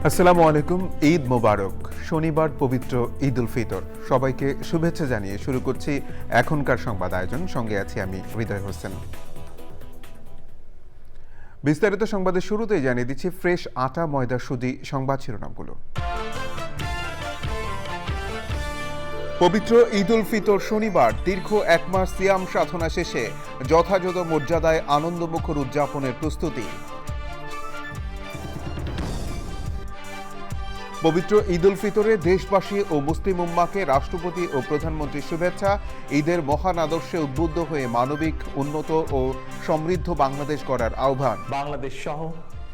আসসালামু আলাইকুম। ঈদ মোবারক। শনিবার পবিত্র ঈদ উল ফিতর। সবাইকে শুভেচ্ছা জানিয়ে শুরু করছি এখনকার সংবাদ আয়োজন। সঙ্গে আছি আমি হৃদয় হোসেন। বিস্তারিত সংবাদের শুরুতেই জানিয়ে দিচ্ছি ফ্রেশ আটা ময়দা সুজি সংবাদ শিরোনামগুলো। পবিত্র ঈদ উল ফিতর শনিবার দীর্ঘ এক মাস সিয়াম সাধনা শেষে যথাযথ মর্যাদায় আনন্দমুখর উদযাপনের প্রস্তুতি। পবিত্র ঈদ উল ফিতরে দেশবাসী ও মুসলিম উম্মাকে রাষ্ট্রপতি ও প্রধানমন্ত্রীর শুভেচ্ছা। ঈদের মহান আদর্শে উদ্বুদ্ধ হয়ে মানবিক, উন্নত ও সমৃদ্ধ বাংলাদেশ গড়ার আহ্বান। বাংলাদেশ সহ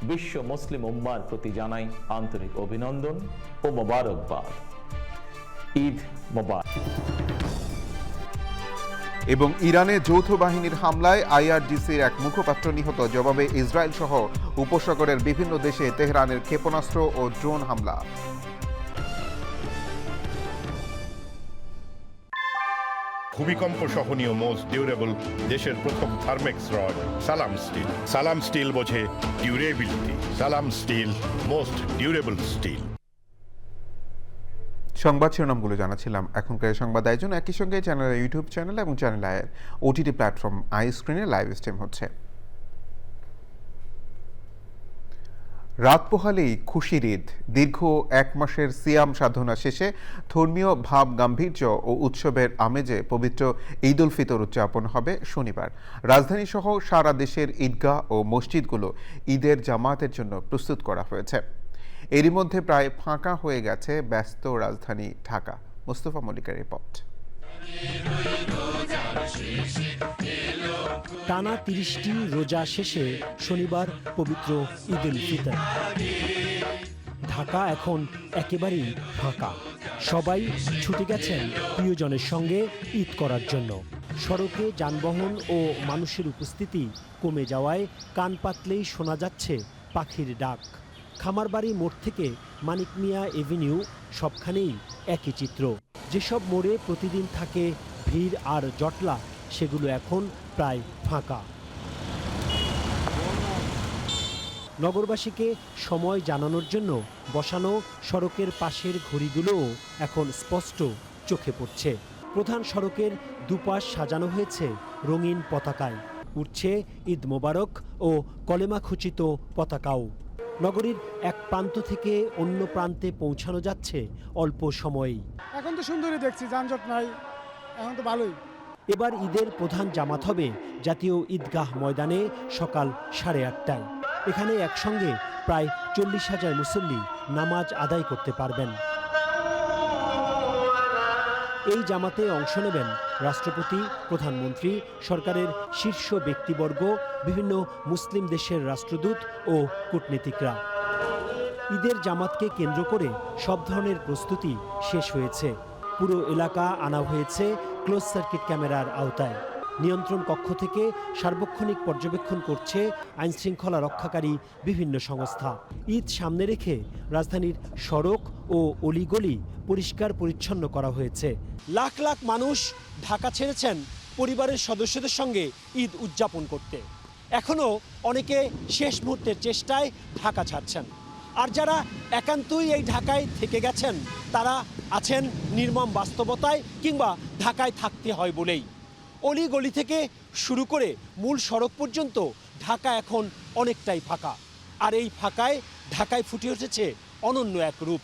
বিশ্ব মুসলিম উম্মার প্রতি জানাই আন্তরিক অভিনন্দন ও মোবারকবাদ। ঈদ মোবারক। এবং ইরানে যৌথ বাহিনীর হামলায় আইআরজিসির এক মুখপাত্র নিহত। জবাবে ইসরায়েল সহ উপসাগরের বিভিন্ন দেশে তেহরানের ক্ষেপণাস্ত্র ও ড্রোন হামলা। ভূমিকম্প সহনীয় মোস্ট ডিউরেবল দেশের প্রথম থার্মেক্স রড সালাম স্টিল। সালাম স্টিল বোঝে ডিউরেবিলিটি। সালাম স্টিল, মোস্ট ডিউরেবল স্টিল। সংবাদ শিরোনামগুলো জানাচ্ছিলাম। এখনকার সংবাদ আয়োজন একই সঙ্গে চ্যানেলের ইউটিউব চ্যানেল এবং চ্যানেলের ওটিটি প্ল্যাটফর্ম আই স্ক্রিনে লাইভ স্ট্রিম হচ্ছে। রাত পোহালেই খুশির ঈদ। দীর্ঘ এক মাসের সিয়াম সাধনা শেষে ধর্মীয় ভাব গাম্ভীর্য ও উৎসবের আমেজে পবিত্র ঈদ উল ফিতর উদযাপন হবে শনিবার। রাজধানী সহ সারা দেশের ঈদগাহ ও মসজিদগুলো ঈদের জামাতের জন্য প্রস্তুত করা হয়েছে। এরই মধ্যে প্রায় ফাঁকা হয়ে গেছে ব্যস্ত রাজধানী ঢাকা। মোস্তফা মল্লিকের রিপোর্ট। টানা ৩০টি রোজা শেষে শনিবার পবিত্র ঈদ উল ফিতর। ঢাকা এখন একেবারেই ফাঁকা। সবাই ছুটে গেছেন প্রিয়জনের সঙ্গে ঈদ করার জন্য। সড়কে যানবাহন ও মানুষের উপস্থিতি কমে যাওয়ায় কান পাতলেই শোনা যাচ্ছে পাখির ডাক। খামারবাড়ি মোড় থেকে মানিক মিয়া এভিনিউ সবখানেই একই চিত্র। যেসব মোড়ে প্রতিদিন থাকে ভিড় আর জটলা, সেগুলো এখন প্রায় ফাঁকা। নগরবাসীকে সময় জানানোর জন্য বসানো সড়কের পাশের ঘড়িগুলোও এখন স্পষ্ট চোখে পড়ছে। প্রধান সড়কের দুপাশ সাজানো হয়েছে রঙিন পতাকায়। উঠছে ঈদ মোবারক ও কলেমা খচিত পতাকাও। নগরীর এক প্রান্ত থেকে অন্য প্রান্তে পৌঁছানো যাচ্ছে অল্প সময়েই। এখন তো সুন্দরই দেখছি, যানজট নাই, এখন তো ভালোই। এবার ঈদের প্রধান জামাত হবে জাতীয় ঈদগাহ ময়দানে সকাল 8:30টায়। এখানে একসঙ্গে প্রায় 40,000 মুসল্লি নামাজ আদায় করতে পারবেন। এই জামাতে অংশ নেবেন রাষ্ট্রপতি, প্রধানমন্ত্রী, সরকারের শীর্ষ ব্যক্তিবর্গ, বিভিন্ন মুসলিম দেশের রাষ্ট্রদূত ও কূটনীতিকরা। ঈদের জামাতকে কেন্দ্র করে সব ধরনের প্রস্তুতি শেষ হয়েছে। পুরো এলাকা আনা হয়েছে ক্লোজ সার্কিট ক্যামেরার আওতায়। নিয়ন্ত্রণ কক্ষ থেকে সার্বক্ষণিক পর্যবেক্ষণ করছে আইনশৃঙ্খলা রক্ষাকারী বিভিন্ন সংস্থা। ঈদ সামনে রেখে রাজধানীর সড়ক ও অলিগলি পরিষ্কার পরিচ্ছন্ন করা হয়েছে। লাখ লাখ মানুষ ঢাকা ছেড়েছেন পরিবারের সদস্যদের সঙ্গে ঈদ উদযাপন করতে। এখনও অনেকে শেষ মুহূর্তের চেষ্টায় ঢাকা ছাড়ছেন। আর যারা একান্তই এই ঢাকায় থেকে গেছেন, তারা আছেন নির্মম বাস্তবতায় কিংবা ঢাকায় থাকতে হয় বলেই। অলি গলি থেকে শুরু করে মূল সড়ক পর্যন্ত ঢাকা এখন অনেকটাই ফাঁকা। আর এই ফাঁকায় ঢাকায় ফুটে উঠেছে অনন্য এক রূপ।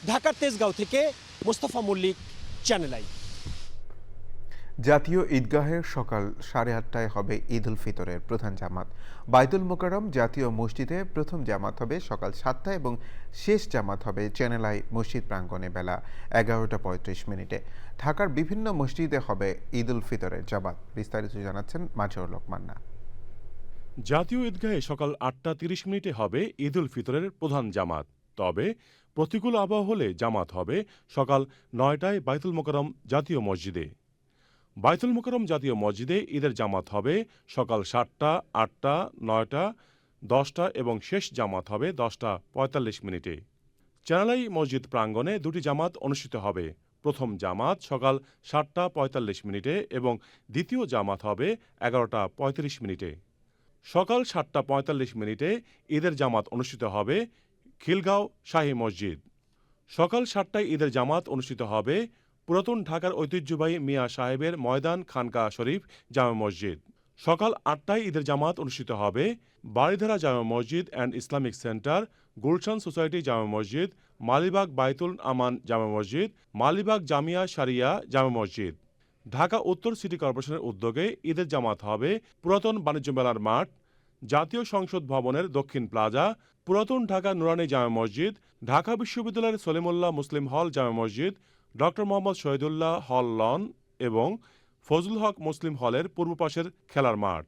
ঢাকার তেজগাঁও থেকে মোস্তফা মল্লিক, চ্যানেল আই। জাতীয় ঈদগাহের সকাল 8:30টায় হবে ঈদ উল ফিতরের প্রধান জামাত। বাইতুল মোকাররম জাতীয় মসজিদে প্রথম জামাত হবে সকাল 7টায় এবং শেষ জামাত হবে চ্যানেল আই মসজিদ প্রাঙ্গণে বেলা 11:35। ঢাকার বিভিন্ন মসজিদে হবে ঈদ উল ফিতরের জামাত। বিস্তারিত জানাচ্ছেন মাজহারুল হক মান্না। জাতীয় ঈদগাহে সকাল 8:30 হবে ঈদ উল ফিতরের প্রধান জামাত। তবে প্রতিকূল আবহাওয়া হলে জামাত হবে সকাল 9টায় বাইতুল মোকাররম জাতীয় মসজিদে। বাইতুল মোকাররম জাতীয় মসজিদে ঈদের জামাত হবে সকাল 7টা, 8টা, 9টা, 10টা এবং শেষ জামাত হবে 10:45। চ্যানেল আই মসজিদ প্রাঙ্গণে দুটি জামাত অনুষ্ঠিত হবে। প্রথম জামাত সকাল 7:45 এবং দ্বিতীয় জামাত হবে 11:35। সকাল 7:45 ঈদের জামাত অনুষ্ঠিত হবে খিলগাঁও শাহী মসজিদ। সকাল 7টায় ঈদের জামাত অনুষ্ঠিত হবে পুরাতন ঢাকার ঐতিহ্যবাহী মিয়া সাহেবের ময়দান খানকা শরীফ জামে মসজিদ। সকাল 8টায় ঈদের জামাত অনুষ্ঠিত হবে বাড়িধারা জামে মসজিদ and Islamic centre, Gulshan society জামে মসজিদ, মালিবাগ বাইতুল আমান জামে মসজিদ, মালিবাগ জামিয়া শারিয়া জামে মসজিদ। ঢাকা উত্তর সিটি কর্পোরেশনের উদ্যোগে ঈদের জামাত হবে পুরাতন বাণিজ্য মেলার মাঠ, জাতীয় সংসদ ভবনের দক্ষিণ প্লাজা, পুরাতন ঢাকা নুরানি জামে মসজিদ, ঢাকা বিশ্ববিদ্যালয়ের সলিমুল্লাহ মুসলিম হল জামে মসজিদ, ডক্টর মোহাম্মদ শহীদুল্লাহ হল লন এবং ফজলুল হক মুসলিম হলের পূর্ব পাশের খেলার মাঠ,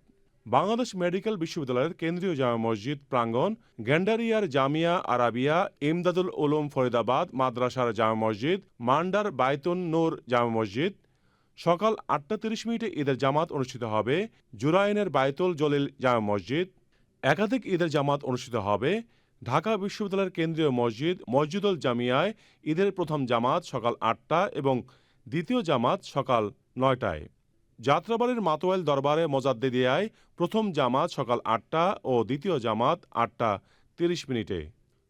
বাংলাদেশ মেডিকেল বিশ্ববিদ্যালয়ের কেন্দ্রীয় জামে মসজিদ প্রাঙ্গণ, গ্যান্ডারিয়ার জামিয়া আরাবিয়া ইমদাদুল উলুম ফরিদাবাদ মাদ্রাসার জামে মসজিদ, মান্ডার বাইতুন নূর জামে মসজিদ। সকাল 8:30 ঈদের জামাত অনুষ্ঠিত হবে জুরাইনের বাইতুল জলিল জামে মসজিদ। একাধিক ঈদের জামাত অনুষ্ঠিত হবে ঢাকা বিশ্ববিদ্যালয়ের কেন্দ্রীয় মসজিদ মসজিদুল জামিয়ায়। ঈদের প্রথম জামাত সকাল 8টা এবং দ্বিতীয় জামাত সকাল 9টায়। যাত্রাবাড়ির মাতোয়াইল দরবারে মোজাদ্দেদিয়ায় প্রথম জামাত সকাল 8টা ও দ্বিতীয় জামাত 8:30।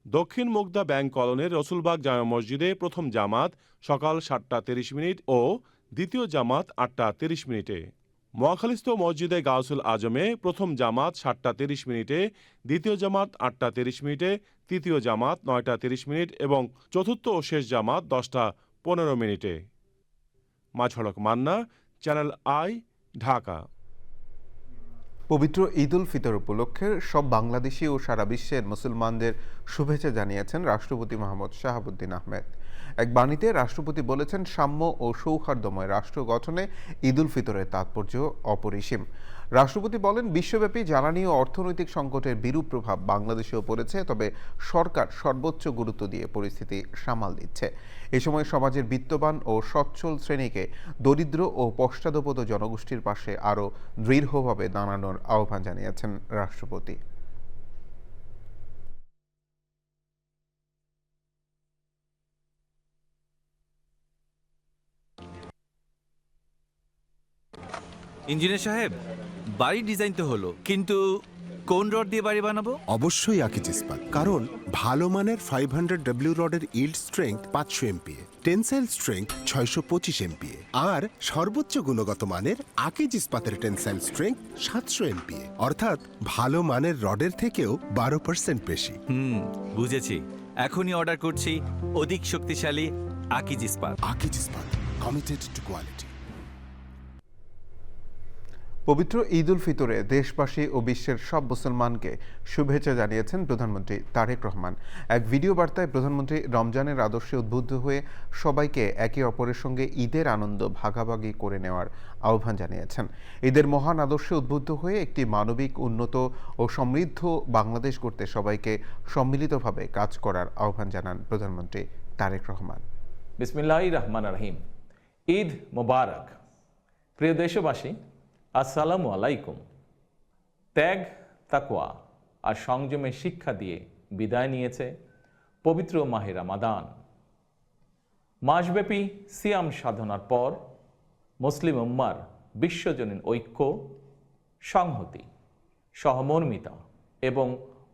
দক্ষিণ মুগদা ব্যাংক কলোনির রসুলবাগ জামে মসজিদে প্রথম জামাত সকাল 7:30 ও দ্বিতীয় জামাত 8:30। মহাখালীস্থ মসজিদে গাউসুল আজমে প্রথম জামাত 7:30, দ্বিতীয় জামাত 8:30, তৃতীয় জামাত 9:30 এবং চতুর্থ ও শেষ জামাত 10:15। মাঝড়ক মান্না, চ্যানেল আই, ঢাকা। পবিত্র ঈদ উল ফিতর উপলক্ষে সব বাংলাদেশি ও সারা বিশ্বের মুসলমানদের শুভেচ্ছা জানিয়েছেন রাষ্ট্রপতি মোহাম্মদ শাহাবুদ্দিন আহমেদ। এক বাণীতে রাষ্ট্রপতি বলেছেন, সাম্য ও সৌহার্দ্যময় রাষ্ট্র গঠনে ঈদ উল ফিতরের তাৎপর্য অপরিসীম। রাষ্ট্রপতি বলেন, বিশ্বব্যাপী জ্বালানি ও অর্থনৈতিক সংকটের বিরূপ প্রভাব বাংলাদেশেও পড়েছে, তবে সরকার সর্বোচ্চ গুরুত্ব দিয়ে পরিস্থিতি সামাল দিচ্ছে। এ সময় সমাজের বিত্তবান ও সচ্ছল শ্রেণীকে দরিদ্র ও পশ্চাদপদ জনগোষ্ঠীর পাশে আরও দৃঢ়ভাবে দাঁড়ানোর আহ্বান জানিয়েছেন রাষ্ট্রপতি। ইঞ্জিনিয়ার সাহেব, বাড়ি ডিজাইন তো হলো, কিন্তু কোন রড দিয়ে বাড়ি বানাবো? অবশ্যই আকিজ ইস্পাত, কারণ ভালো মানের 500W রডের yield strength 500 MPa, tensile strength 625 MPa আর সর্বোচ্চ গুণগত মানের আকিজ ইস্পাতের টেনসাইল স্ট্রেংথ 700 MPa, অর্থাৎ ভালো মানের রডের থেকেও 12% বেশি। বুঝেছি, এখনই অর্ডার করছি অধিক শক্তিশালী আকিজ ইস্পাত। আকিজ ইস্পাত, কমিটেড টু কোয়ালিটি। পবিত্র ঈদ উল ফিতরে দেশবাসী ও বিশ্বের সব মুসলমানকে শুভেচ্ছা জানিয়েছেন প্রধানমন্ত্রী তারেক রহমান। এক ভিডিও বার্তায় প্রধানমন্ত্রী রমজানের আদর্শে উদ্বুদ্ধ হয়ে সবাইকে একে অপরের সঙ্গে ঈদের আনন্দ ভাগাভাগি করে নেওয়ার আহ্বান জানিয়েছেন। ঈদের মহান আদর্শে উদ্বুদ্ধ হয়ে একটি মানবিক, উন্নত ও সমৃদ্ধ বাংলাদেশ গড়তে সবাইকে সম্মিলিতভাবে কাজ করার আহ্বান জানান প্রধানমন্ত্রী তারেক রহমান। বিসমিল্লাহির রহমানির রহিম। ঈদ মোবারক। প্রিয় দেশবাসী, আসসালামু আলাইকুম। ত্যাগ, তাকওয়া আর সংযমের শিক্ষা দিয়ে বিদায় নিয়েছে পবিত্র মাহে রমাদান। মাসব্যাপী সিয়াম সাধনার পর মুসলিম উম্মার বিশ্বজনীন ঐক্য, সংহতি, সহমর্মিতা এবং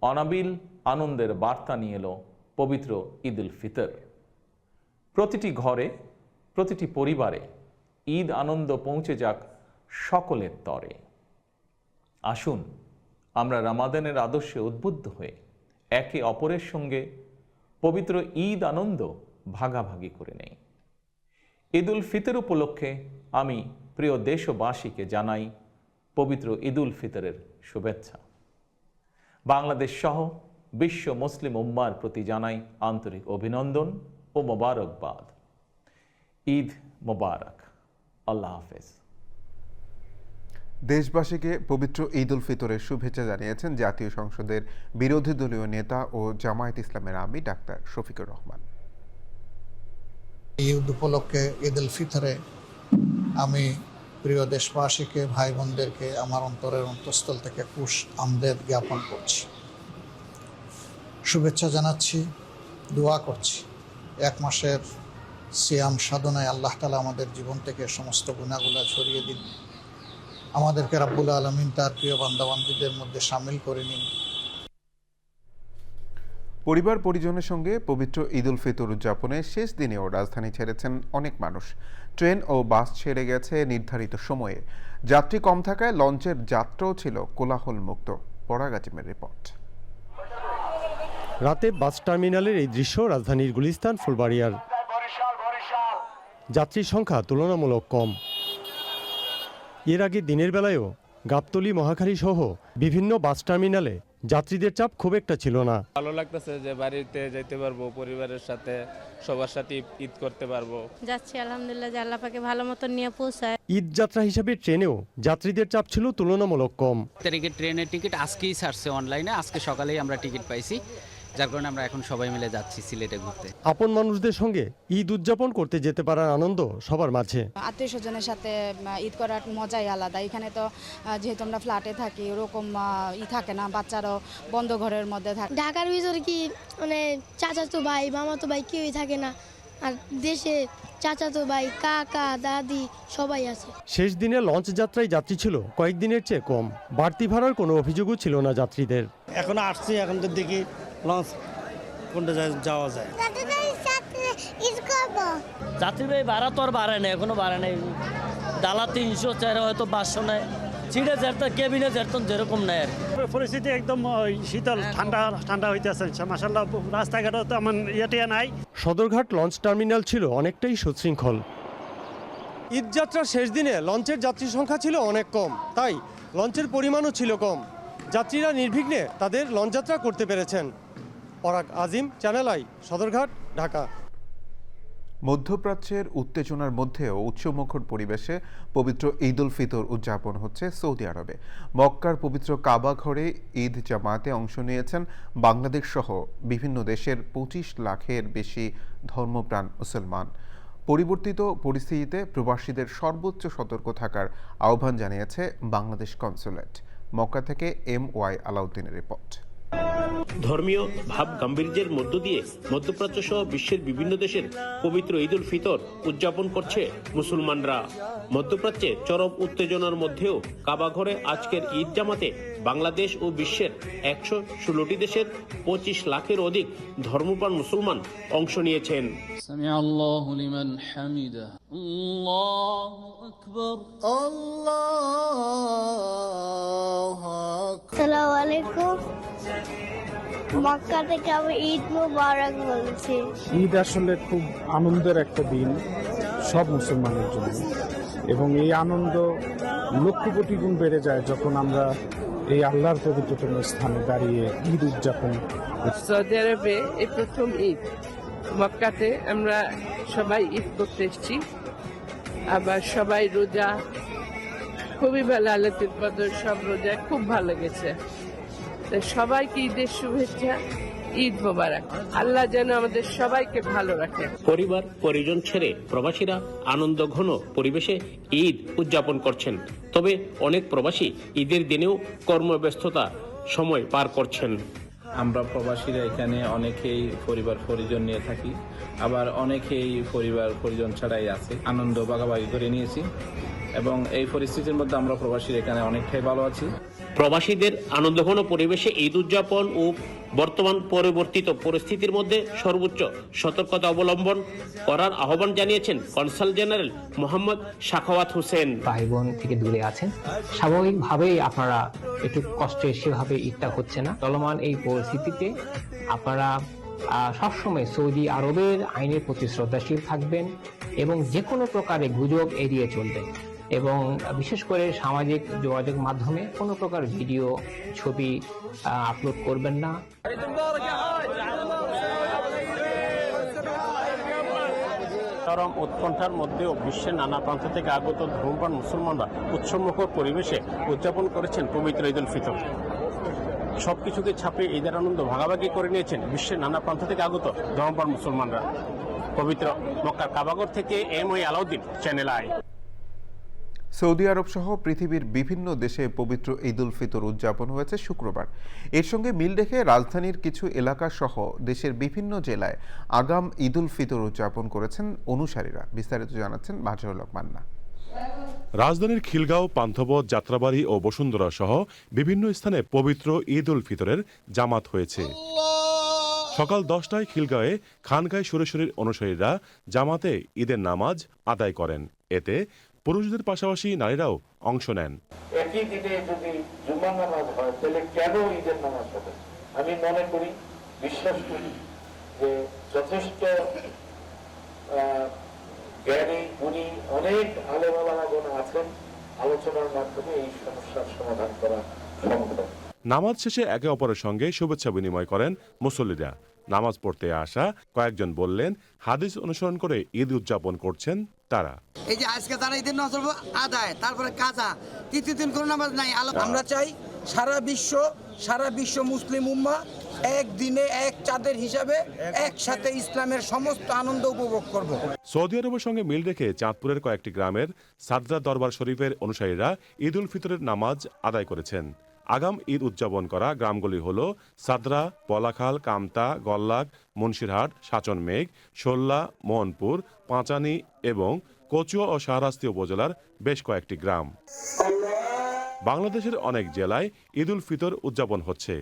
অনাবিল আনন্দের বার্তা নিয়ে এলো পবিত্র ঈদ উল ফিতর। প্রতিটি ঘরে, প্রতিটি পরিবারে ঈদ আনন্দ পৌঁছে যাক সকলের তরে। আসুন আমরা রমাদানের আদর্শে উদ্বুদ্ধ হয়ে একে অপরের সঙ্গে পবিত্র ঈদ আনন্দ ভাগাভাগি করে নেই। ঈদ উল ফিতর উপলক্ষে আমি প্রিয় দেশবাসীকে জানাই পবিত্র ঈদ উল ফিতরের শুভেচ্ছা। বাংলাদেশ সহ বিশ্ব মুসলিম উম্মার প্রতি জানাই আন্তরিক অভিনন্দন ও মোবারকবাদ। ঈদ মোবারক। আল্লাহ হাফেজ। দেশবাসীকে পবিত্র ঈদ উল ফিতরের শুভেচ্ছা জানিয়েছেন জাতীয় সংসদের বিরোধী দলীয় নেতা ও জামায়াত ইসলামের আমির ডাক্তার শফিকুর রহমান। ঈদ উপলক্ষে ঈদ উল ফিতরে আমি প্রিয় দেশবাসীকে, ভাই বোনদেরকে আমার অন্তরের অন্তঃস্থল থেকে খুশ আমদেদ জ্ঞাপন করছি, শুভেচ্ছা জানাচ্ছি, দোয়া করছি। এক মাসের সিয়াম সাধনায় আল্লাহ তাআলা আমাদের জীবন থেকে সমস্ত গুনাহগুলো ঝরিয়ে দিন, আমাদেরকে রাব্বুল আলামিন তার প্রিয় বান্দাবান্দীদের মধ্যে শামিল করে নিন। পরিবার পরিজনের সঙ্গে পবিত্র ঈদ উল ফিতর উদযাপনের শেষ দিনেও রাজধানী ছেড়েছেন অনেক মানুষ। ট্রেন ও বাস ছেড়ে গেছে নির্ধারিত সময়ে। যাত্রী কম থাকায় লঞ্চের যাত্রাও ছিল কোলাহল মুক্ত। পরাগ আজিমের রিপোর্ট। রাতে বাস টার্মিনালের এই দৃশ্য রাজধানীর গুলিস্তান ফুলবাড়িয়ার। যাত্রীর সংখ্যা তুলনামূলক কম। এর আগে দিনের বেলায়ও গাবতলী, মহাখালী সহ বিভিন্ন বাস টার্মিনালে যাত্রীদের চাপ খুব একটা ছিল না। ভালো লাগতেছে যে বাড়িতে যেতে পারবো, পরিবারের সাথে সবার সাথে ঈদ করতে পারবো। যাচ্ছি আলহামদুলিল্লাহ, যে আল্লাহ পাকে ভালো মতো নিয়ে পৌঁছায়। ঈদ যাত্রা হিসাবে ট্রেনেও যাত্রীদের চাপ ছিল তুলনামূলক কম। তারিখে ট্রেনের টিকিট আজকেই ছাড়ছে অনলাইনে, আজকে সকালেই আমরা টিকিট পাইছি, যার কারণে আমরা এখন সবাই মিলে যাচ্ছি সিলেটে ঘুরতে। আপন মানুষদের সঙ্গে ঈদ উদযাপন করতে যেতে পারার আনন্দ সবার মাঝে। আত্মীয় স্বজনের সাথে ঈদ করার মজাই আলাদা। এখানে তো যেহেতু আমরা ফ্ল্যাটে থাকি, ওরকম থাকে না, বাচ্চারাও বন্ধ ঘরের মধ্যে থাকে। ঢাকার ভিতরে কি মানে চাচাতো ভাই, মামাতো ভাই কেউই থাকে না, আর দেশে চাচাতো ভাই, কাকা, দাদি সবাই আছে। শেষ দিনে লঞ্চ যাত্রায় যাত্রী ছিল কয়েকদিনের চেয়ে কম। বাড়তি ভাড়ার কোনো অভিযোগও ছিল না যাত্রীদের। এখন আসছি, এখন তো দেখি লঞ্চ কোনটা যাওয়া যায়। যাত্রীদের ভাড়া তো আর বাড়ে না, এখনো বাড়ে নাই। ডালা 300 চাইলে হয়তো 500 নেয়। সিটে যেরকম কেবিনে যেরকম নেয় আর পরিস্থিতি একদম শীতল, ঠান্ডা ঠান্ডা হইতেছে মাশাআল্লাহ। রাস্তাঘাটও তো আমার ইয়েতে নাই। সদরঘাট লঞ্চ টার্মিনাল ছিল অনেকটাই সুশৃঙ্খল। ঈদ যাত্রার শেষ দিনে লঞ্চের যাত্রী সংখ্যা ছিল অনেক কম, তাই লঞ্চের পরিমাণও ছিল কম। যাত্রীরা নির্বিঘ্নে তাদের লঞ্চ যাত্রা করতে পেরেছেন। পরাগ আজিম, চ্যানেল আই, সদরঘাট, ঢাকা। মধ্যপ্রাচ্যের উত্তেজনার মধ্যেও উৎসবমুখর পরিবেশে পবিত্র ঈদ উল ফিতর উদযাপন হচ্ছে সৌদি আরবে। মক্কার পবিত্র কাবা ঘরে ঈদ জামাতে অংশ নিয়েছেন বাংলাদেশ সহ বিভিন্ন দেশের 25 লাখের বেশি ধর্মপ্রাণ মুসলমান। পরিবর্তিত পরিস্থিতিতে প্রবাসীদের সর্বোচ্চ সতর্ক থাকার আহ্বান জানিয়েছে বাংলাদেশ কনস্যুলেট। মক্কা থেকে MY আলাউদ্দিনের রিপোর্ট। ধর্মীয় ভাব গাম্ভীর্যের মধ্য দিয়ে মধ্যপ্রাচ্য সহ বিশ্বের বিভিন্ন দেশের পবিত্র ঈদ উল ফিতর উদযাপন করছে মুসলমানরা। মধ্যপ্রাচ্যে চরম উত্তেজনার মধ্যেও কাবা ঘরে আজকের ঈদ জামাতে বাংলাদেশ ও বিশ্বের 116টি দেশের 25 লাখের অধিক ধর্মপ্রাণ মুসলমান অংশ নিয়েছেন। সামিআল্লাহু লিমান হামিদা, আল্লাহু আকবার, আল্লাহু আকবার। আসসালামু আলাইকুম। মক্কা থেকে আমি ঈদ মুবারক বলছি। ঈদ আসলে খুব আনন্দের একটা দিন সব মুসলমানের জন্য, এবং এই আনন্দ লক্ষ কোটি গুণ বেড়ে যায় যখন আমরা এই আল্লাহর পবিত্রতম স্থানে দাঁড়িয়ে ঈদ উদযাপন। সৌদি আরবে এই প্রথম ঈদ। মক্কাতে আমরা সবাই ঈদ করতে এসেছি, আবার সবাই রোজা, খুবই ভালো। আল্লাহ সব রোজা খুব ভালো লেগেছে। সবাইকে ঈদের শুভেচ্ছা, ঈদ মোবারক। আল্লাহ যেন আমাদের সবাইকে ভালো রাখে। পরিবার পরিজন ছেড়ে প্রবাসীরা আনন্দ ঘন পরিবেশে ঈদ উদযাপন করছেন। তবে অনেক প্রবাসী ঈদের দিনেও কর্মব্যস্ততা সময় পার করছেন। আমরা প্রবাসীরা এখানে অনেকেই পরিবার পরিজন নিয়ে থাকি, আবার অনেকেই পরিবার পরিজন ছাড়াই আছে। আনন্দ ভাগাভাগি করে নিয়েছি এবং এই পরিস্থিতির মধ্যে আমরা প্রবাসীরা এখানে অনেকটাই ভালো আছি। প্রবাসীদের আনন্দঘন পরিবেশে ঈদ উদযাপন ও বর্তমান পরিবর্তিত পরিস্থিতির মধ্যে সর্বোচ্চ সতর্কতা অবলম্বন করার আহ্বান জানিয়েছেন কনসাল জেনারেল মোহাম্মদ সাখাওয়াত হোসেন। ভাই বোন থেকে দূরে আছেন, স্বাভাবিকভাবেই আপনারা একটু কষ্টে সেভাবে ঈদটা হচ্ছে না। চলমান এই পরিস্থিতিতে আপনারা সবসময় সৌদি আরবের আইনের প্রতি শ্রদ্ধাশীল থাকবেন এবং যে কোনো প্রকারে গুজব এড়িয়ে চলবেন, এবং বিশেষ করে সামাজিক যোগাযোগ মাধ্যমে কোনো প্রকার ভিডিও ছবি আপলোড করবেন না। চরম উৎকণ্ঠার মধ্যেও বিশ্বের নানা প্রান্ত থেকে আগত ধর্মপ্রাণ মুসলমানরা উৎসবমুখর পরিবেশে উদযাপন করেছেন পবিত্র ঈদ উল ফিতর। সবকিছুকে ছাপিয়ে ঈদের আনন্দ ভাগাভাগি করে নিয়েছেন বিশ্বের নানা প্রান্ত থেকে আগত ধর্মপ্রাণ মুসলমানরা। পবিত্র মক্কার কাবাগর থেকে MY Alauddin, channel I. Saudi Arab সহ পৃথিবীর বিভিন্ন দেশে পবিত্র ঈদ উল ফিতর উদযাপন হয়েছে শুক্রবার। এর সঙ্গে মিল রেখে রাজধানীর কিছু এলাকা সহ দেশের বিভিন্ন জেলায় আগাম ঈদ উল ফিতর উদযাপন করেছেন অনুসারীরা। বিস্তারিত জানাচ্ছেন মাজহারুল হক মান্না। রাজধানীর খিলগাঁও, পান্থপথ, যাত্রাবাড়ি ও বসুন্ধরা সহ বিভিন্ন স্থানে পবিত্র ঈদ উল ফিতরের জামাত হয়েছে। সকাল 10টায় খিলগাঁওয়ে খানকায় সুরেশ্বরীর অনুসারীরা জামাতে ঈদের নামাজ আদায় করেন। এতে পুরুষদের পাশাপাশি নারীরাও অংশ নেন। একই দিনে যদি জুমার নামাজ হয় তাহলে কেন ঈদের নামাজ হবে? আমি মনে করি, বিশ্বাস করি যে যথেষ্ট জ্ঞানী গুণী অনেক আলেমালামাগণ আছেন, আলোচনার মাধ্যমে এই সমস্যার সমাধান করা সম্ভব। নামাজ শেষে একে অপরের সঙ্গে শুভেচ্ছা বিনিময় করেন মুসল্লিরা। নামাজ পড়তে আসা কয়েকজন বললেন, হাদিস অনুসরণ করে ঈদ উদযাপন করছেন তারা। এই যে আজকে তারা ঈদের নামাজ আদায়, তারপরে কাজা, তৃতীয় দিন কোনো নামাজ নাই। আমরা চাই সারা বিশ্ব মুসলিম উম্মাহ একদিনে এক চাঁদের হিসাবে একসাথে ইসলামের সমস্ত আনন্দ উপভোগ করব। সৌদি আরবের সঙ্গে মিল রেখে চাঁদপুরের কয়েকটি গ্রামের সাদরা দরবার শরীফের অনুসারীরা ঈদ উল ফিতরের নামাজ আদায় করেছেন। আগাম ঈদ উদযাপন করা গ্রামগুলি হল সাদরা, পলাখাল, কামতা, গল্লাক, মুন্সিরহাট, সাচনমেঘ, শোল্লা, মোহনপুর, পাঁচানি এবং কচুয়া ও শাহরাস্তি উপজেলার বেশ কয়েকটি গ্রাম। বাংলাদেশের অনেক জেলায় ঈদ উল ফিতর উদযাপন হচ্ছে।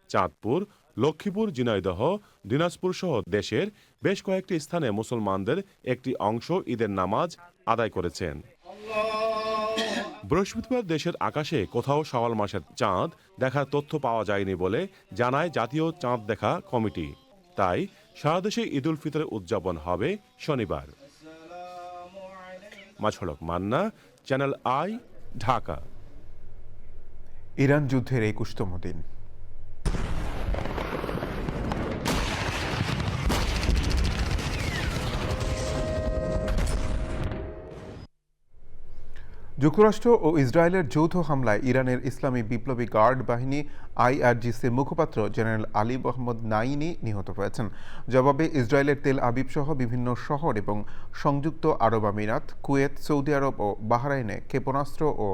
চাঁদপুর, লক্ষ্মীপুর, ঝিনাইদহ, দিনাজপুর সহ দেশের বেশ কয়েকটি স্থানে মুসলমানদের একটি অংশ ঈদের নামাজ আদায় করেছেন। বৃহস্পতিবার দেশের আকাশে কোথাও শাওয়াল মাসের চাঁদ দেখার তথ্য পাওয়া যায়নি বলে জানায় জাতীয় চাঁদ দেখা কমিটি। তাই সারা দেশে ঈদ উল ফিতর উদযাপন হবে শনিবার। মাছড়ক Manna, channel I, Dhaka. Iran যুদ্ধের 21তম দিন। যুক্তরাষ্ট্র ও ইসরায়েলের যৌথ হামলায় ইরানের ইসলামী বিপ্লবী গার্ড বাহিনী আইআরজিসির মুখপাত্র জেনারেল আলী মোহাম্মদ নাইনি নিহত হয়েছেন। জবাবে ইসরায়েলের তেল আবিব সহ বিভিন্ন শহর এবং সংযুক্ত আরব আমিরাত, কুয়েত, সৌদি আরব ও বাহরাইনে ক্ষেপণাস্ত্র ও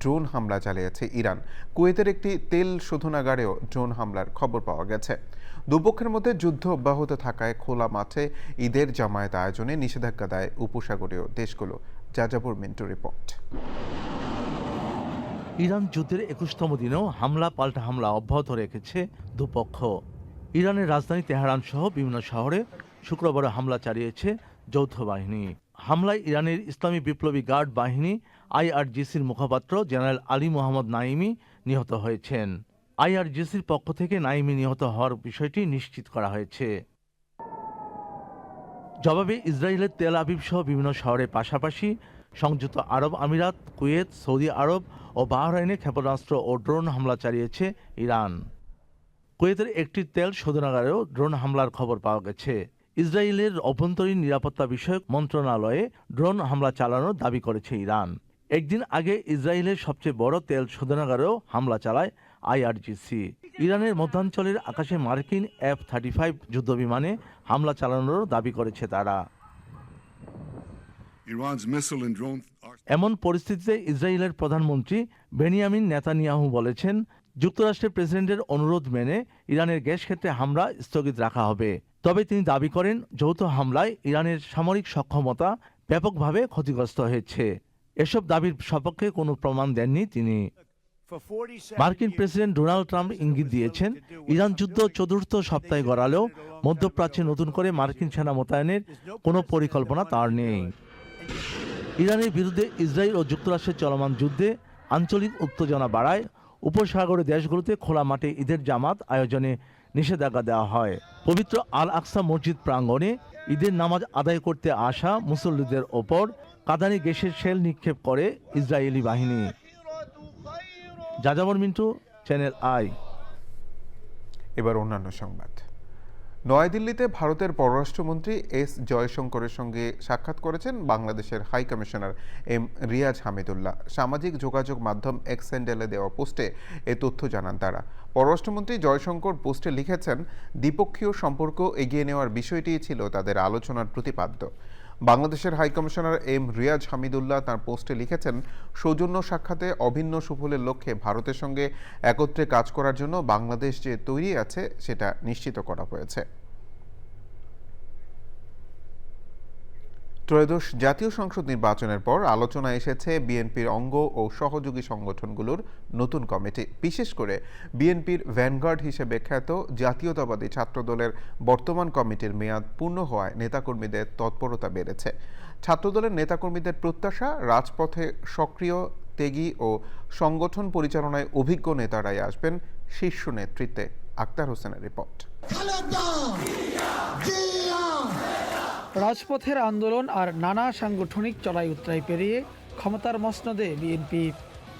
ড্রোন হামলা চালিয়েছে ইরান। কুয়েতের একটি তেল শোধনাগারেও ড্রোন হামলার খবর পাওয়া গেছে। দুপক্ষের মধ্যে যুদ্ধ অব্যাহত থাকায় খোলা মাঠে ঈদের জামায়াত আয়োজনে নিষেধাজ্ঞা দেয় উপসাগরীয় দেশগুলো। যাযাবর মিন্টু রিপোর্ট। ইরান যুদ্ধের 21তম দিনেও হামলা পাল্টা হামলা অব্যাহত রেখেছে দুপক্ষ। ইরানের রাজধানী তেহরান সহ বিভিন্ন শহরে শুক্রবার হামলা চালিয়েছে যৌথ বাহিনী। হামলায় ইরানের ইসলামী বিপ্লবী গার্ড বাহিনী আইআরজিসির মুখপাত্র জেনারেল আলী মোহাম্মদ নাইমি নিহত হয়েছেন। আইআরজিসির পক্ষ থেকে নাইমি নিহত হওয়ার বিষয়টি নিশ্চিত করা হয়েছে। জবাবে ইসরায়েলের তেল আবিব সহ বিভিন্ন শহরের পাশাপাশি সংযুক্ত আরব আমিরাত, কুয়েত, সৌদি আরব ও বাহরাইনে ক্ষেপণাস্ত্র ও ড্রোন হামলা চালিয়েছে ইরান। কুয়েতের একটি তেল শোধনাগারেও ড্রোন হামলার খবর পাওয়া গেছে। ইসরায়েলের অভ্যন্তরীণ নিরাপত্তা বিষয়ক মন্ত্রণালয়ে ড্রোন হামলা চালানোর দাবি করেছে ইরান। একদিন আগে ইসরায়েলের সবচেয়ে বড় তেল শোধনাগারেও হামলা চালায় আইআরজিসি। ইরানের মধ্যাঞ্চলের আকাশে মার্কিন F-35 যুদ্ধবিমানে হামলা চালানোর দাবি করেছে তারা। এমন পরিস্থিতিতে ইসরায়েলের প্রধানমন্ত্রী বেনিয়ামিন নেতানিয়াহু বলেছেন, যুক্তরাষ্ট্রের প্রেসিডেন্টের অনুরোধ মেনে ইরানের গ্যাস ক্ষেত্রে হামলা স্থগিত রাখা হবে। তবে তিনি দাবি করেন, যৌথ হামলায় ইরানের সামরিক সক্ষমতা ব্যাপকভাবে ক্ষতিগ্রস্ত হয়েছে। এসব দাবির সপক্ষে কোনো প্রমাণ দেননি তিনি। মার্কিন প্রেসিডেন্ট ডোনাল্ড ট্রাম্প ইঙ্গিত দিয়েছেন, ইরান যুদ্ধ চতুর্থ সপ্তাহে গড়ালেও মধ্যপ্রাচ্যে নতুন করে মার্কিন সেনা মোতায়েনের কোনো পরিকল্পনা তার নেই। ইরানের বিরুদ্ধে ইসরায়েল ও যুক্তরাষ্ট্রের চলমান যুদ্ধে আঞ্চলিক উত্তেজনা বাড়ায় উপসাগরের দেশগুলোতে খোলা মাঠে ঈদের জামাত আয়োজনে নিষেধাজ্ঞা দেওয়া হয়। পবিত্র আল আকসা মসজিদ প্রাঙ্গণে ঈদের নামাজ আদায় করতে আসা মুসল্লিদের ওপর কাঁদানি গ্যাসের শেল নিক্ষেপ করে ইসরায়েলি বাহিনী। যাযাবর মিন্টু, চ্যানেল আই। এবার অন্যান্য সংবাদ। নয়াদিল্লিতে ভারতের পররাষ্ট্রমন্ত্রী এস জয়শঙ্করের সঙ্গে সাক্ষাৎ করেছেন বাংলাদেশের high commissioner M Riaz Hamidullah. সামাজিক যোগাযোগ মাধ্যম এক্স হ্যান্ডেলে দেওয়া পোস্টে এ তথ্য জানান তারা। পররাষ্ট্রমন্ত্রী জয়শঙ্কর পোস্টে লিখেছেন, দ্বিপক্ষীয় সম্পর্ক এগিয়ে নেওয়ার বিষয়টিই ছিল তাদের আলোচনার প্রতিপাদ্য। বাংলাদেশের high commissioner M Riaz Hamidullah তাঁর পোস্টে লিখেছেন, সৌজন্য সাক্ষাতে অভিন্ন সুফলের লক্ষ্যে ভারতের সঙ্গে একত্রে কাজ করার জন্য বাংলাদেশ যে তৈরি আছে সেটা নিশ্চিত করা হয়েছে। ত্রয়োদশ জাতীয় সংসদ নির্বাচনের পর আলোচনায় এসেছে বিএনপির অঙ্গ ও সহযোগী সংগঠনগুলোর নতুন কমিটি। বিশেষ করে বিএনপির ভ্যানগার্ড হিসেবে খ্যাত জাতীয়তাবাদী ছাত্রদলের বর্তমান কমিটির মেয়াদ পূর্ণ হওয়ায় নেতাকর্মীদের তৎপরতা বেড়েছে। ছাত্রদলের নেতাকর্মীদের প্রত্যাশা, রাজপথে সক্রিয়, ত্যাগী ও সংগঠন পরিচালনায় অভিজ্ঞ নেতারাই আসবেন শীর্ষ নেতৃত্বে। আক্তার হোসেনের রিপোর্ট। রাজপথের আন্দোলন আর নানা সাংগঠনিক চড়াই উতরাই পেরিয়ে ক্ষমতার মসনদে বিএনপি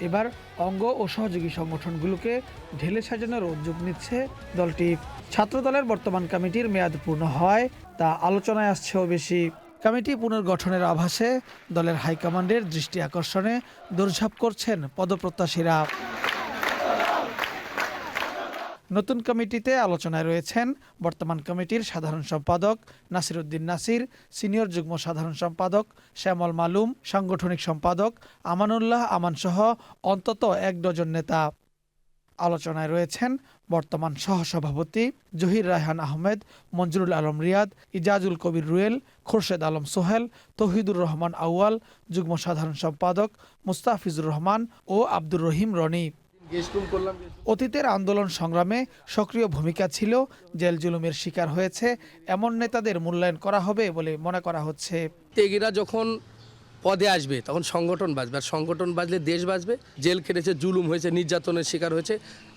এবার অঙ্গ ও সহযোগী সংগঠনগুলোকে ঢেলে সাজানোর উদ্যোগ নিচ্ছে দলটি। ছাত্রদলের বর্তমান কমিটির মেয়াদ পূর্ণ হয় তা আলোচনায় আসছেও বেশি। কমিটি পুনর্গঠনের আভাসে দলের হাইকমান্ডের দৃষ্টি আকর্ষণে দৌড়ঝাঁপ করছেন পদপ্রত্যাশীরা। নতুন কমিটিতে আলোচনায় রয়েছেন বর্তমান কমিটির সাধারণ সম্পাদক নাসির উদ্দিন নাসির, সিনিয়র যুগ্ম সাধারণ সম্পাদক শ্যামল মালুম, সাংগঠনিক সম্পাদক আমানুল্লাহ আমানসহ অন্তত ১ ডজন নেতা। আলোচনায় রয়েছেন বর্তমান সহসভাপতি জহির রায়হান আহমেদ, মঞ্জুরুল আলম রিয়াদ, ইজাজুল কবির রুয়েল, খোরশেদ আলম সোহেল, তৌহিদুর রহমান আউয়াল, যুগ্ম সাধারণ সম্পাদক মুস্তাফিজুর রহমান ও আব্দুর রহিম রনি। অতীতের আন্দোলন সংগ্রামে সক্রিয় ভূমিকা ছিল, জেল জুলুমের শিকার হয়েছে এমন নেতাদের মূল্যায়ন করা হবে বলে মনে করা হচ্ছে। ত্যাগীরা যখন পদে আসবে তখন সংগঠন বাঁচবে, আর সংগঠন বাঁচলে দেশ বাঁচবে। জেল খেটেছে, জুলুম হয়েছে, নির্যাতনের শিকার হয়েছে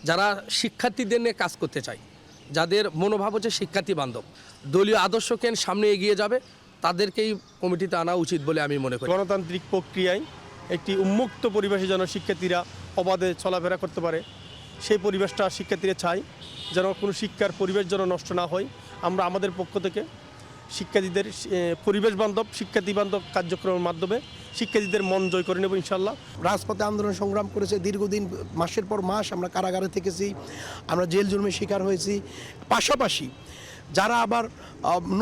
যারা শিক্ষার্থীদের নিয়ে কাজ করতে চায়, যাদের মনোভাব হচ্ছে শিক্ষার্থী বান্ধব, দলীয় আদর্শকে সামনে এগিয়ে যাবে, তাদেরকেই কমিটিতে আনা উচিত বলে আমি মনে করি। গণতান্ত্রিক প্রক্রিয়ায় একটি উন্মুক্ত পরিবেশে যেন শিক্ষার্থীরা অবাধে চলাফেরা করতে পারে, সেই পরিবেশটা শিক্ষার্থীরা চাই, যেন কোনো শিক্ষার পরিবেশ যেন নষ্ট না হয়। আমরা আমাদের পক্ষ থেকে শিক্ষার্থীদের পরিবেশ বান্ধব, শিক্ষার্থী বান্ধব কার্যক্রমের মাধ্যমে শিক্ষার্থীদের মন জয় করে নেব ইনশাল্লাহ। রাজপথে আন্দোলন সংগ্রাম করেছে দীর্ঘদিন, মাসের পর মাস আমরা কারাগারে থেকেছি, আমরা জেল জুলুমের শিকার হয়েছি। পাশাপাশি যারা আবার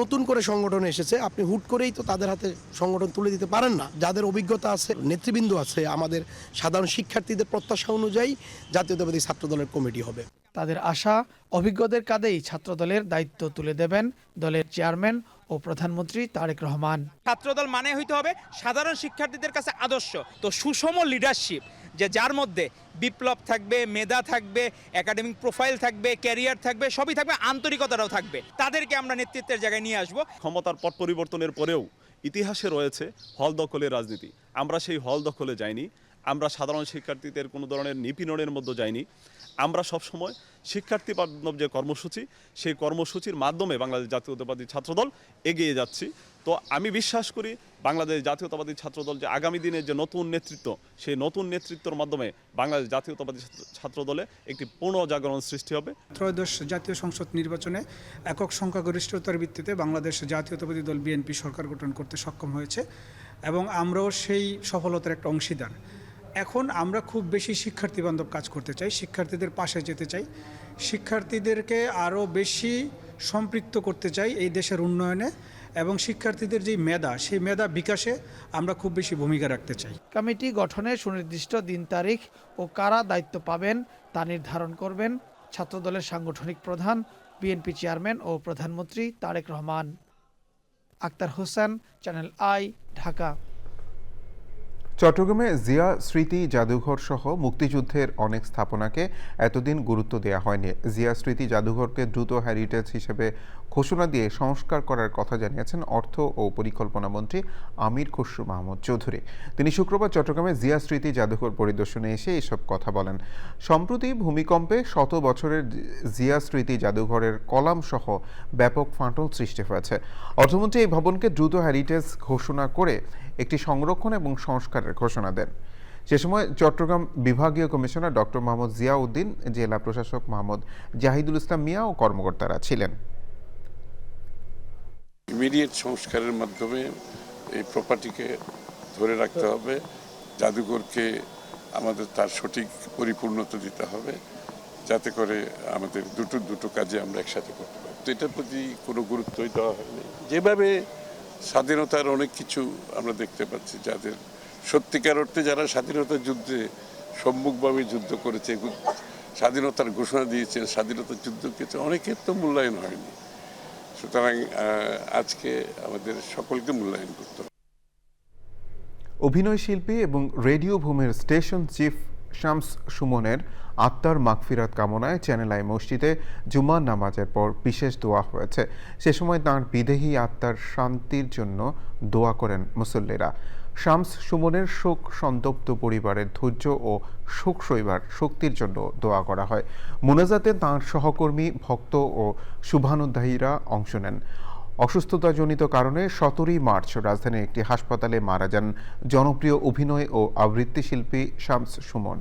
নতুন করে সংগঠনে এসেছে, আপনি হুট করেই তো তাদের হাতে সংগঠন তুলে দিতে পারেন না। যাদের অভিজ্ঞতা আছে, নেতৃবৃন্দ আছে, আমাদের সাধারণ শিক্ষার্থীদের প্রত্যাশা অনুযায়ী জাতীয়তাবাদী ছাত্রদলের কমিটি হবে। তাদের আশা, অভিজ্ঞদের কাঁধেই ছাত্রদলের দায়িত্ব তুলে দেবেন দলের চেয়ারম্যান ও প্রধানমন্ত্রী তারেক রহমান। ছাত্রদল মানে হইতে হবে সাধারণ শিক্ষার্থীদের কাছে আদর্শ, তো সুষম লিডারশিপ, যে যার মধ্যে বিপ্লব থাকবে, মেধা থাকবে, একাডেমিক প্রোফাইল থাকবে, ক্যারিয়ার থাকবে, সবই থাকবে, আন্তরিকতাটাও থাকবে। তাদেরকে আমরা নেতৃত্বের জায়গায় নিয়ে আসব। ক্ষমতার পট পরিবর্তনের পরেও ইতিহাসে রয়েছে হল দখলের রাজনীতি। আমরা সেই হল দখলে যাইনি, আমরা সাধারণ শিক্ষার্থীদের কোনো ধরনের নিপীড়নের মধ্যে যাইনি। আমরা সবসময় শিক্ষার্থী বান্ধব যে কর্মসূচি, সেই কর্মসূচির মাধ্যমে বাংলাদেশ জাতীয়তাবাদী ছাত্রদল এগিয়ে যাচ্ছি। তো আমি বিশ্বাস করি বাংলাদেশ জাতীয়তাবাদী ছাত্রদল যে আগামী দিনের যে নতুন নেতৃত্ব, সেই নতুন নেতৃত্বের মাধ্যমে বাংলাদেশ জাতীয়তাবাদী ছাত্রদলে একটি পুনর্জাগরণ সৃষ্টি হবে। ত্রয়োদশ জাতীয় সংসদ নির্বাচনে একক সংখ্যাগরিষ্ঠতার ভিত্তিতে বাংলাদেশ জাতীয়তাবাদী দল বিএনপি সরকার গঠন করতে সক্ষম হয়েছে এবং আমরাও সেই সফলতার একটা অংশীদার। এখন আমরা খুব বেশি শিক্ষার্থী বান্ধব কাজ করতে চাই, শিক্ষার্থীদের পাশে যেতে চাই, শিক্ষার্থীদেরকে আরও বেশি সম্পৃক্ত করতে চাই এই দেশের উন্নয়নে, এবং শিক্ষার্থীদের যে মেধা, সেই মেধা বিকাশে আমরা খুব বেশি ভূমিকা রাখতে চাই। কমিটি গঠনে সুনির্দিষ্ট দিন তারিখ ও কারা দায়িত্ব পাবেন তা নির্ধারণ করবেন ছাত্রদলের সাংগঠনিক প্রধান, বিএনপি চেয়ারম্যান ও প্রধানমন্ত্রী তারেক রহমান। Akhtar Hossain, channel I, Dhaka. চট্টগ্রামে জিয়া স্মৃতি জাদুঘর সহ মুক্তিযুদ্ধের অনেক স্থাপনাকে এতদিন গুরুত্ব দেওয়া হয়নি। জিয়া স্মৃতি জাদুঘরকে দ্রুত হেরিটেজ হিসেবে ঘোষণা দিয়ে সংস্কার করার কথা জানিয়েছেন অর্থ ও পরিকল্পনা মন্ত্রী আমির খসরু মাহমুদ চৌধুরী। তিনি শুক্রবার চট্টগ্রামে জিয়া স্মৃতি জাদুঘর পরিদর্শনে এসে এসব কথা বলেন। সম্প্রতি ভূমিকম্পে 100 বছরের জিয়া স্মৃতি জাদুঘরের কলাম সহ ব্যাপক ফাটল সৃষ্টি হয়েছে। অর্থমন্ত্রী এই ভবনকে দ্রুত হেরিটেজ ঘোষণা করে একটি সংরক্ষণ এবং সংস্কারের ঘোষণা দেন। সে সময় চট্টগ্রাম বিভাগীয় কমিশনার ডক্টর মোহাম্মদ জিয়া উদ্দিন, জেলা প্রশাসক মোহাম্মদ জাহিদুল ইসলাম মিয়া ও কর্মকর্তারা ছিলেন। ইমিডিয়েট সংস্কারের মাধ্যমে এই প্রপার্টিকে ধরে রাখতে হবে, জাদুঘরকে আমাদের তার সঠিক পরিপূর্ণতা দিতে হবে, যাতে করে আমাদের দুটো কাজে আমরা একসাথে করতে পারি। তো এটার প্রতি কোনো গুরুত্বই দেওয়া হয়নি। যেভাবে স্বাধীনতার অনেক কিছু আমরা দেখতে পাচ্ছি, যাদের সত্যিকার অর্থে যারা স্বাধীনতা যুদ্ধে সম্মুখভাবে যুদ্ধ করেছে, স্বাধীনতার ঘোষণা দিয়েছে, স্বাধীনতার যুদ্ধকে অনেকের তো মূল্যায়ন হয়নি। সুতরাং আজকে আমাদের সকলকে মূল্যায়ন করতে হবে। অভিনয় শিল্পী এবং রেডিও ভূমির স্টেশন চিফ শামস সুমনের আত্মার মাগফিরাত কামনায় চ্যানেল আই মসজিদে জুমার নামাজের পর বিশেষ দোয়া হয়েছে। সে সময় তাঁর বিদেহী আত্মার শান্তির জন্য দোয়া করেন মুসল্লিরা। শামস সুমনের শোক সন্তপ্ত পরিবারের ধৈর্য ও শোক সইবার শক্তির জন্য দোয়া করা হয়। মোনাজাতে তাঁর সহকর্মী, ভক্ত ও শুভানুধ্যায়ীরা অংশ নেন। অসুস্থতাজনিত কারণে 17 মার্চ রাজধানীর একটি হাসপাতালে মারা যান জনপ্রিয় অভিনয় ও আবৃত্তি শিল্পী শামস সুমন।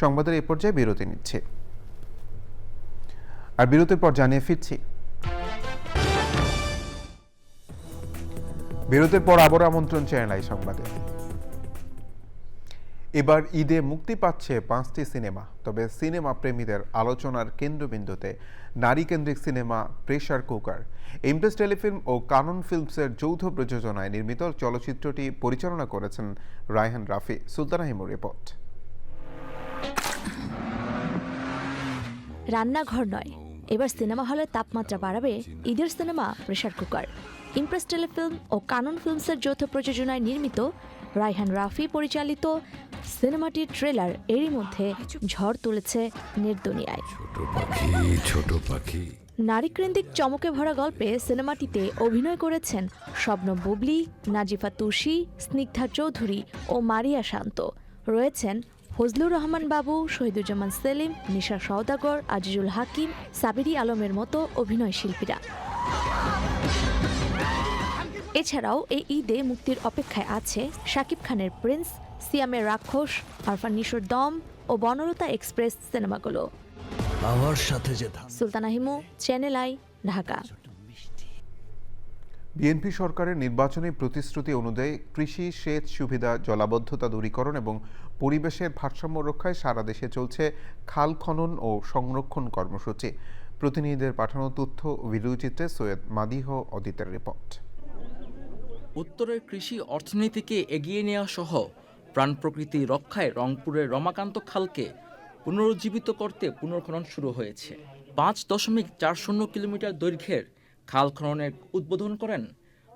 সংবাদের এই পর্যায়ে বিরতি নিচ্ছে, আর বিরতির পর জানিয়ে ফিরছি। বিরতির পর আবার আমন্ত্রণ চ্যানেল আই সংবাদে। এবার ঈদে মুক্তি পাচ্ছে 5টি সিনেমা। তবে সিনেমা প্রেমীদের আলোচনার কেন্দ্রবিন্দুতে নারী কেন্দ্রিক cinema pressure cooker. Impress Telefilm ও কানন ফিল্মসের যৌথ প্রযোজনায় নির্মিত চলচ্চিত্রটি পরিচালনা করেছেন রায়হান রাফি। সুলতানা হিমুর রিপোর্ট। রান্নাঘর নয়, এবার সিনেমা হলের তাপমাত্রা বাড়াবে ঈদের cinema pressure cooker. Impress Telefilm ও কানন ফিল্মসের যৌথ প্রযোজনায় নির্মিত রায়হান রাফি পরিচালিত সিনেমাটির ট্রেলার এরই মধ্যে ঝড় তুলেছে নেট দুনিয়ায়। নারীকেন্দ্রিক চমকে ভরা গল্পে সিনেমাটিতে অভিনয় করেছেন শবনম বুবলি, নাজিফা তুষি, স্নিগ্ধা চৌধুরী ও মারিয়া শান্ত। রয়েছেন ফজলুর রহমান বাবু, শহীদুজ্জামান সেলিম, নিশা সওদাগর, আজিজুল হাকিম, সাবিরি আলমের মতো অভিনয় শিল্পীরা। এছাড়াও এই ঈদে মুক্তির অপেক্ষায় আছে শাকিব খানের প্রিন্স, সিয়ামের রাক্ষস, আরফান নিশোর দম ও বনলতা এক্সপ্রেস সিনেমাগুলো। Sultana Himu, channel I, Dhaka. BNP সরকারের নির্বাচনী প্রতিশ্রুতি অনুযায়ী কৃষি, সেচ সুবিধা, জলাবদ্ধতা দূরীকরণ এবং পরিবেশের ভারসাম্য রক্ষায় সারা দেশে চলছে খাল খনন ও সংরক্ষণ কর্মসূচি। প্রতিনিধিদের পাঠানো তথ্য ও ভিডিওচিত্রে সৈয়দ মাদিহ অদিতের রিপোর্ট। উত্তরের কৃষি অর্থনীতিকে এগিয়ে নেওয়া সহ প্রাণ প্রকৃতি রক্ষায় রংপুরের রমাকান্ত খালকে পুনরুজ্জীবিত করতে পুনর্খনন শুরু হয়েছে। 5.40 কিলোমিটার দৈর্ঘ্যের খাল খননের উদ্বোধন করেন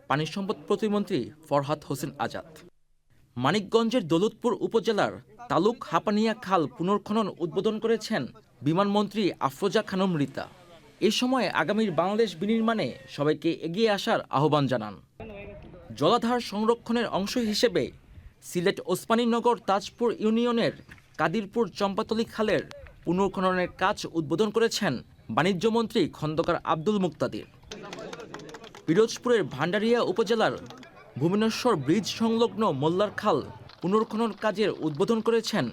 পানি সম্পদ প্রতিমন্ত্রী ফরহাদ হোসেন আজাদ। মানিকগঞ্জের দৌলতপুর উপজেলার তালুক হাপানিয়া খাল পুনর্খনন উদ্বোধন করেছেন বিমানমন্ত্রী আফরোজা খানম রিতা। এ সময় আগামীর বাংলাদেশ বিনির্মাণে সবাইকে এগিয়ে আসার আহ্বান জানান। জলাধার সংরক্ষণের অংশ হিসেবে সিলেট ওসমানীনগর তাজপুর ইউনিয়নের কাদিরপুর চম্পাতলী খালের পুনর্খননের কাজ উদ্বোধন করেছেন বাণিজ্যমন্ত্রী খন্দকার আব্দুল মুক্তাদির। পিরোজপুরের ভান্ডারিয়া উপজেলার ভুবনেশ্বর ব্রিজ সংলগ্ন মোল্লার খাল পুনর্খনন কাজের উদ্বোধন করেছেন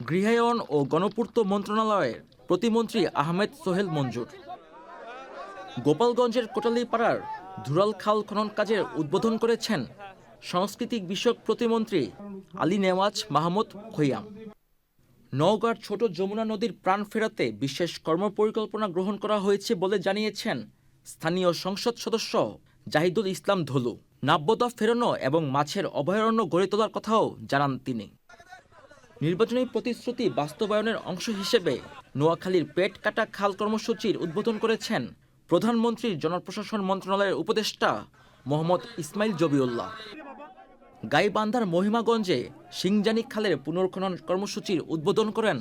গৃহায়ন ও গণপূর্ত মন্ত্রণালয়ের প্রতিমন্ত্রী আহমেদ সোহেল মঞ্জুর। গোপালগঞ্জের কোটালীপাড়ার ধুরাল খাল খনন কাজের উদ্বোধন করেছেন সাংস্কৃতিক বিষয়ক প্রতিমন্ত্রী আলী নেওয়াজ মাহমুদ খৈয়াম। নওগাঁর ছোট যমুনা নদীর প্রাণ ফেরাতে বিশেষ কর্মপরিকল্পনা গ্রহণ করা হয়েছে বলে জানিয়েছেন স্থানীয় সংসদ সদস্য জাহিদুল ইসলাম ধলু। নাব্যতা ফেরানো এবং মাছের অভয়ারণ্য গড়ে তোলার কথাও জানান তিনি। নির্বাচনী প্রতিশ্রুতি বাস্তবায়নের অংশ হিসেবে নোয়াখালীর পেট কাটা খাল কর্মসূচির উদ্বোধন করেছেন প্রধানমন্ত্রীর জনপ্রশাসন মন্ত্রণালয়ের উপদেষ্টা মোহাম্মদ ইসমাইল জবিউল্লাহ। গাইবান্ধার মহিমাগঞ্জে সিংজানি খালের পুনর্খনন কর্মসূচির উদ্বোধন করেন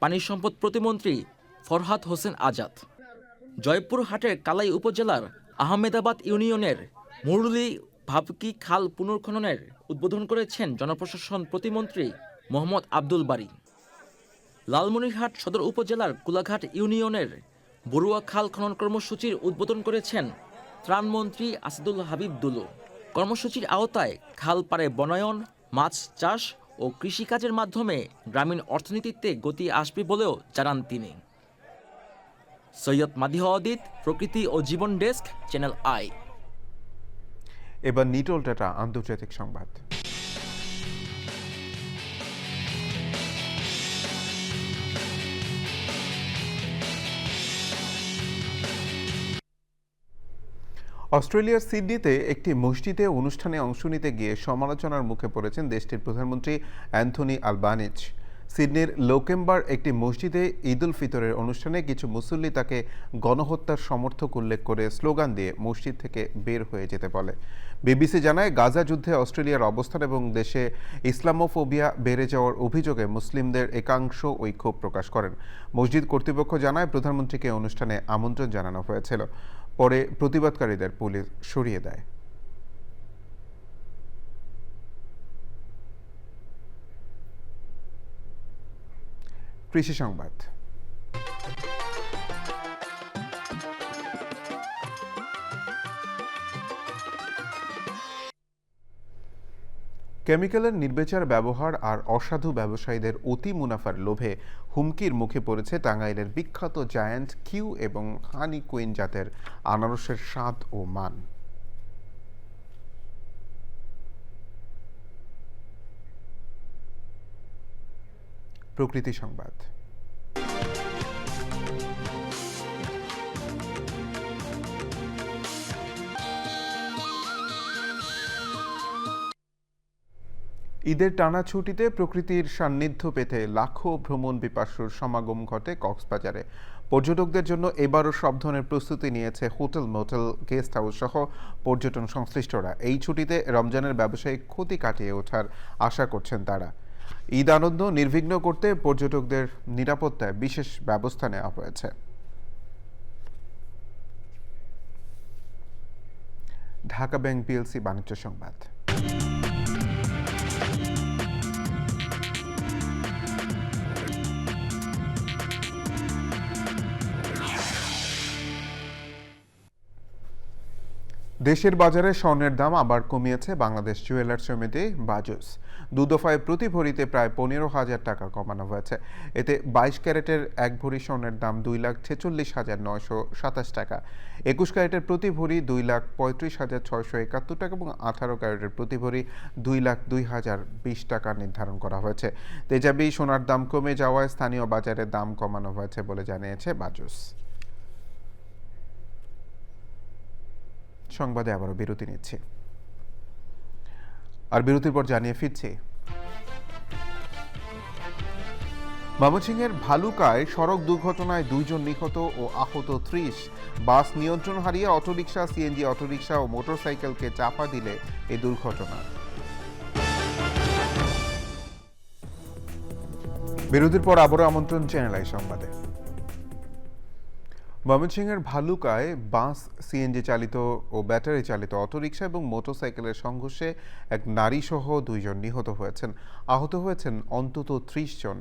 পানি সম্পদ প্রতিমন্ত্রী ফরহাদ হোসেন আজাদ। জয়পুরহাটের কালাই উপজেলার আহমেদাবাদ ইউনিয়নের মুরলি ভাবকি খাল পুনর্খননের উদ্বোধন করেছেন জনপ্রশাসন প্রতিমন্ত্রী মোহাম্মদ আব্দুল বারী। লালমনিরহাট সদর উপজেলার কুলাঘাট ইউনিয়নের বড়ুয়া খাল খনন কর্মসূচির উদ্বোধন করেছেন ত্রাণমন্ত্রী আসাদুল হাবিব দুলু। কর্মসূচির আওতায় খাল পাড়ে বনায়ন, মাছ চাষ ও কৃষিকাজের মাধ্যমে গ্রামীণ অর্থনীতিতে গতি আসবে বলেও জানান তিনি। সৈয়দ মাদিহ অদিত, প্রকৃতি ও জীবন ডেস্ক, চ্যানেল আই। এবার নিটল টাটা আন্তর্জাতিক সংবাদ। অস্ট্রেলিয়ার সিডনিতে একটি মসজিদে অনুষ্ঠানে অংশ নিতে গিয়ে সমালোচনার মুখে পড়েছেন দেশটির প্রধানমন্ত্রী অ্যান্থনি আলবানিজ। সিডনির লোকেম্বার একটি মসজিদে ঈদ উল ফিতরের অনুষ্ঠানে কিছু মুসল্লি তাকে গণহত্যার সমর্থক উল্লেখ করে স্লোগান দিয়ে মসজিদ থেকে বের হয়ে যেতে বলে। বিবিসি জানায়, গাজা যুদ্ধে অস্ট্রেলিয়ার অবস্থান এবং দেশে ইসলামোফোবিয়া বেড়ে যাওয়ার অভিযোগে মুসলিমদের একাংশ ওই ক্ষোভ প্রকাশ করেন। মসজিদ কর্তৃপক্ষ জানায়, প্রধানমন্ত্রীকে অনুষ্ঠানে আমন্ত্রণ জানানো হয়েছিল। পরে প্রতিবাদকারীদের পুলিশ সরিয়ে দেয়। কৃষি সংবাদ। কেমিক্যালের নির্বিচার ব্যবহার আর অসাধু ব্যবসায়ীদের অতি মুনাফার লোভে হুমকির মুখে পড়েছে টাঙ্গাইলের বিখ্যাত জায়ান্ট কিউ এবং হানি কুইন জাতের আনারসের স্বাদ ও মান। প্রকৃতি সংবাদ। ঈদের টানা ছুটিতে প্রকৃতির সান্নিধ্য পেতে লাখো ভ্রমণ পিপাসুর সমাগম ঘটে কক্সবাজারে। পর্যটকদের জন্য এবারও সব ধরনের প্রস্তুতি নিয়েছে হোটেল, মোটেল, গেস্ট হাউস সহ পর্যটন সংশ্লিষ্টরা। এই ছুটিতে রমজানের ব্যবসায়িক ক্ষতি কাটিয়ে ওঠার আশা করছেন তারা। ঈদ আনন্দ নির্বিঘ্ন করতে পর্যটকদের নিরাপত্তায় বিশেষ ব্যবস্থা নেওয়া হয়েছে। ঢাকা ব্যাংক পিএলসি বাণিজ্য সংবাদ। দেশের বাজারে স্বর্ণের দাম আবার কমিয়েছে বাংলাদেশ জুয়েলার্স সমিতি বাজুস। 2 দফায় প্রতি ভরিতে প্রায় 15,000 টাকা কমানো হয়েছে। এতে 22 ক্যারেটের 1 ভরি স্বর্ণের দাম 2,46,927 টাকা, 21 ক্যারেটের প্রতি ভরি 2,35,671 টাকা এবং 18 ক্যারেটের প্রতি ভরি 2,02,020 টাকা নির্ধারণ করা হয়েছে। তেজাবি সোনার দাম কমে যাওয়ায় স্থানীয় বাজারে দাম কমানো হয়েছে বলে জানিয়েছে বাজুস। সংবাদে আবারও বিরতি নিচ্ছি, আর বিরতির পর জানিয়ে ফিরছি। ময়মনসিংহের ভালুকায় সড়ক দুর্ঘটনায় 2 জন নিহত ও আহত 30। বাস নিয়ন্ত্রণ হারিয়ে অটোরিকশা, সিএনজি অটোরিকশা ও মোটরসাইকেলকে চাপা দিলে এই দুর্ঘটনা। বিরতির পর আবারও আমন্ত্রণ চ্যানেল আই সংবাদে। ময়মনসিংহের ভালুকায় বাস, সিএনজি চালিত ও ব্যাটারি চালিত অটোরিকশা এবং মোটরসাইকেলের সংঘর্ষে এক নারী সহ 2 জন নিহত হয়েছেন। আহত হয়েছেন অন্তত 30 জন।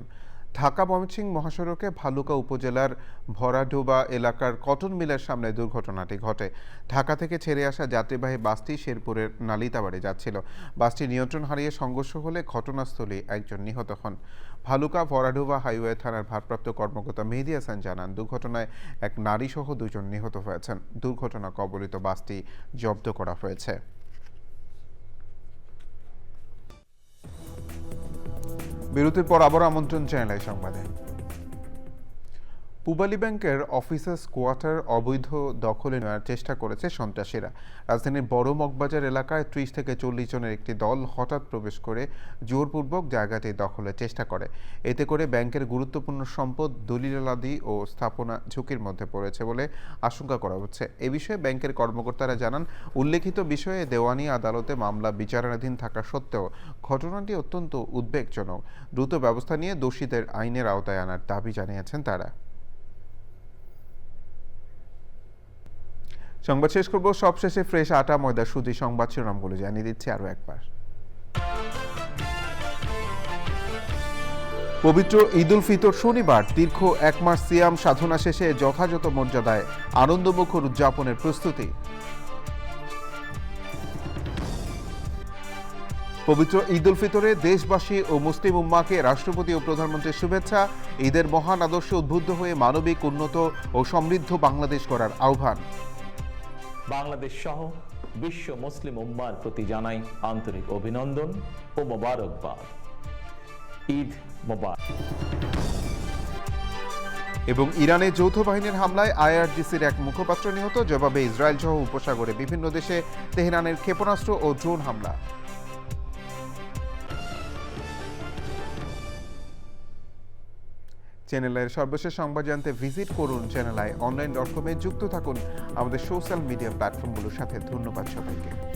ঢাকা ময়মনসিংহ মহাসড়কে ভালুকা উপজেলার ভরাডোবা এলাকার কটন মিলের সামনে দুর্ঘটনাটি ঘটে। ঢাকা থেকে ছেড়ে আসা যাত্রীবাহী বাসটি শেরপুরের নালিতাবাড়ি যাচ্ছিল। বাসটি নিয়ন্ত্রণ হারিয়ে সংঘর্ষ হলে ঘটনাস্থলে 1 জন নিহত হন। ভালুকা ভরাডোবা হাইওয়ে থানার ভারপ্রাপ্ত কর্মকর্তা মেহেদী হাসান জানান, দুর্ঘটনায় এক নারী সহ 2 জন নিহত হয়েছেন। দুর্ঘটনা কবলিত বাসটি জব্দ করা হয়েছে। বিরতির পর আবার আমন্ত্রণ চ্যানেল আই সংবাদে। পূবালী ব্যাংকের অফিসার্স কোয়ার্টার অবৈধ দখলে নেওয়ার চেষ্টা করেছে সন্ত্রাসীরা। রাজধানীর বড় মগবাজার এলাকায় 30 থেকে 40 জনের একটি দল হঠাৎ প্রবেশ করে জোরপূর্বক জায়গাটি দখলের চেষ্টা করে। এতে করে ব্যাংকের গুরুত্বপূর্ণ সম্পদ, দলিলাদি ও স্থাপনা ঝুঁকির মধ্যে পড়েছে বলে আশঙ্কা করা হচ্ছে। এ বিষয়ে ব্যাংকের কর্মকর্তারা জানান, উল্লেখিত বিষয়ে দেওয়ানি আদালতে মামলা বিচারাধীন থাকা সত্ত্বেও ঘটনাটি অত্যন্ত উদ্বেগজনক। দ্রুত ব্যবস্থা নিয়ে দোষীদের আইনের আওতায় আনার দাবি জানিয়েছেন তারা। সংবাদ শেষ করব সবশেষে ফ্রেশ আটা, ময়দা, সুজি সংবাদ শিরোনামগুলো জানিয়ে দিচ্ছি আরও একবার। পবিত্র ঈদ উল ফিতর শনিবার দীর্ঘ 1 মাস সিয়াম সাধনা শেষে যথাযথ মর্যাদায় আনন্দমুখর উদযাপনের প্রস্তুতি। পবিত্র ঈদ উল ফিতরে দেশবাসী ও মুসলিম উম্মাকে রাষ্ট্রপতি ও প্রধানমন্ত্রীর শুভেচ্ছা। ঈদের মহান আদর্শে উদ্বুদ্ধ হয়ে মানবিক, উন্নত ও সমৃদ্ধ বাংলাদেশ গড়ার আহ্বান। বাংলাদেশ সহ বিশ্ব মুসলিম উম্মার প্রতি জানাই আন্তরিক অভিনন্দন ও মোবারকবাদ। ঈদ মোবারক। এবং ইরানে যৌথ বাহিনীর হামলায় আইআরজিসির এক মুখপাত্র নিহত। জবাবে ইসরায়েল সহ উপসাগরে বিভিন্ন দেশে তেহরানের ক্ষেপণাস্ত্র ও ড্রোন হামলা। চ্যানেলের সর্বশেষ সংবাদ জানতে ভিজিট করুন চ্যানেল আই অনলাইন.com-এ। যুক্ত থাকুন আমাদের সোশ্যাল মিডিয়া প্ল্যাটফর্মগুলোর সাথে। ধন্যবাদ সবাইকে।